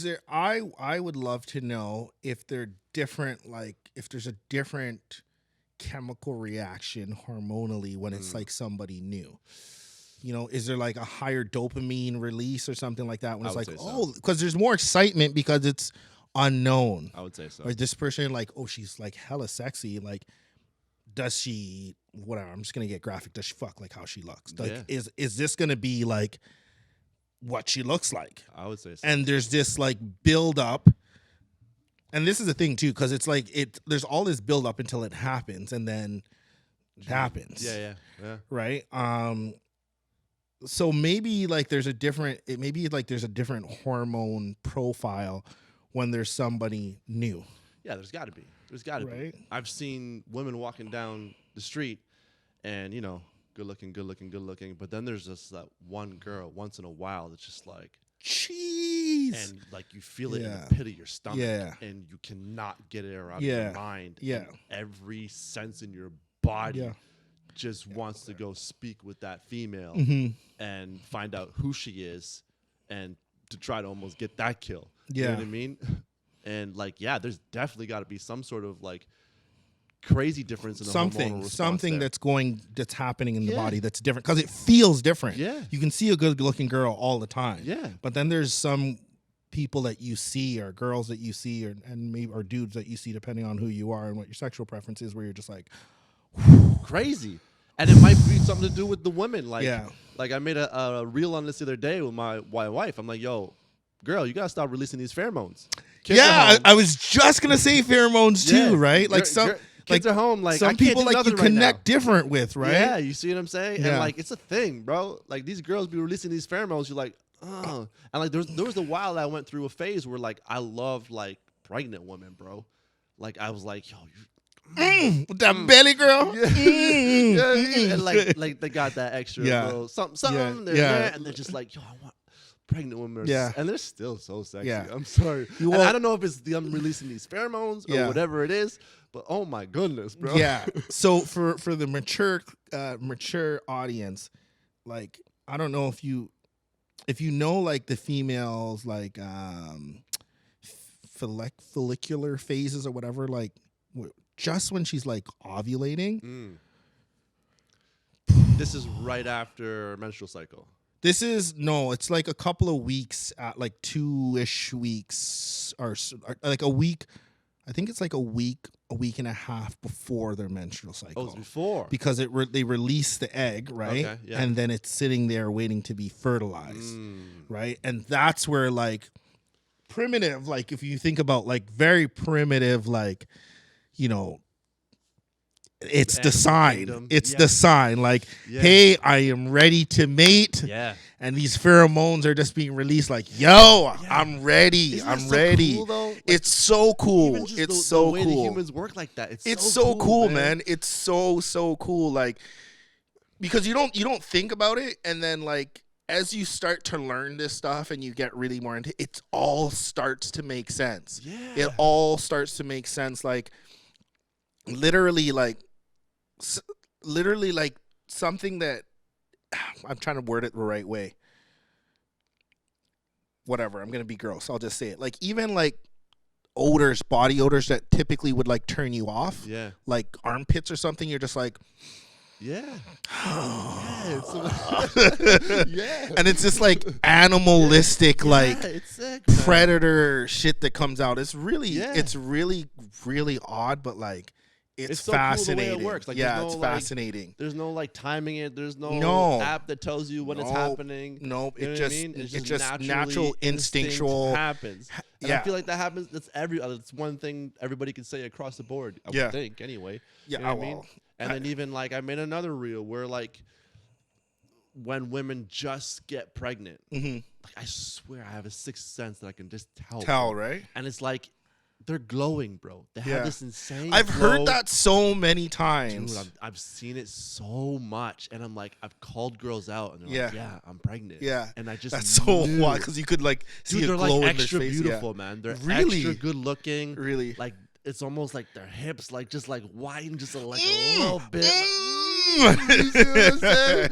is there? I would love to know if they're different. Like if there's a different chemical reaction hormonally when it's like somebody new. You know, is there like a higher dopamine release or something like that when it's like, oh, because there's more excitement because it's unknown. I would say so. Or this person like, oh, she's like hella sexy. Like, does she? Whatever. I'm just gonna get graphic. Does she fuck like how she looks? Like, is this gonna be like what she looks like? I would say so. And there's this like build up. And this is the thing too, because it's like there's all this build up until it happens, and then it happens. Yeah. Right. So maybe like there's a different hormone profile when there's somebody new. Yeah, there's got to be. Be. I've seen women walking down the street, and good looking. But then there's just that one girl once in a while that's just like, jeez, and like you feel it in the pit of your stomach, Yeah. and you cannot get it out of your mind. Yeah. And every sense in your body just wants to go speak with that female and find out who she is, and to try to almost get that kill. You know what I mean? And like, there's definitely got to be some sort of like crazy difference in the hormonal response that's happening in the body that's different because it feels different. Yeah, you can see a good looking girl all the time. Yeah, but then there's some people that you see, or girls that you see, or dudes that you see, depending on who you are and what your sexual preference is, where you're just like crazy. And it might be something to do with the women. Like, like I made a reel on this the other day with my wife. I'm like, yo, girl, you gotta stop releasing these pheromones. I was just gonna say pheromones too, right? Like kids are home. Like some people like you connect different with, right? Yeah, you see what I'm saying? And like it's a thing, bro. Like these girls be releasing these pheromones. You're like, oh. And like there was a while I went through a phase where like I loved like pregnant women, bro. Like I was like, yo, with that belly, girl. And like they got that extra little something there, and they're just like, yo, I want pregnant women. And they're still so sexy. I'm sorry. And I don't know if it's them releasing these pheromones or whatever it is, but oh my goodness, bro. Yeah. So for the mature audience, like I don't know if you know like the females like follicular phases or whatever, like just when she's like ovulating. This is right after menstrual cycle. It's like a couple of weeks, at like 2-ish weeks, or like a week. I think it's like a week and a half before their menstrual cycle. Oh, it's before. Because they release the egg, right? Okay, yeah. And then it's sitting there waiting to be fertilized, right? And that's where like primitive, like if you think about like very primitive, like, it's the sign. Kingdom. It's the sign. Like, hey, I am ready to mate. Yeah. And these pheromones are just being released. Like, yo, I'm ready. Isn't I'm ready. Cool, though? Like, it's so cool. It's so the way cool. The humans work like that. It's so cool, man. It's so cool. Like, because you don't think about it, and then like as you start to learn this stuff and you get really more into it all starts to make sense. Yeah. It all starts to make sense. Like literally like something that I'm trying to word it the right way. Whatever, I'm going to be gross. I'll just say it. Like even like body odors that typically would like turn you off. Yeah. Like armpits or something. You're just like, yeah. Yeah. And it's just like animalistic, like it's sick, predator shit that comes out. It's really, really odd, but like, it's so fascinating. Cool the way it works. Like, it's fascinating. There's no like timing it. There's no app that tells you when it's happening. Nope. You know it's just natural, instinctual happens. And I feel like that happens. That's one thing everybody can say across the board. I would think anyway. Yeah. You know what I mean? And then even like I made another reel where like when women just get pregnant, like I swear I have a sixth sense that I can just tell. Right? And it's like they're glowing, bro. They have this insane I've glow. heard that so many times. Dude, I've seen it so much. And I'm like, I've called girls out. And they're like, yeah, I'm pregnant. Yeah. And I just That's so wild because you could like see a they're glow like in their extra face. beautiful, man. They're really extra good looking. Really. Like, it's almost like their hips, like, just like widen just like a little bit. Like, you see what I'm saying?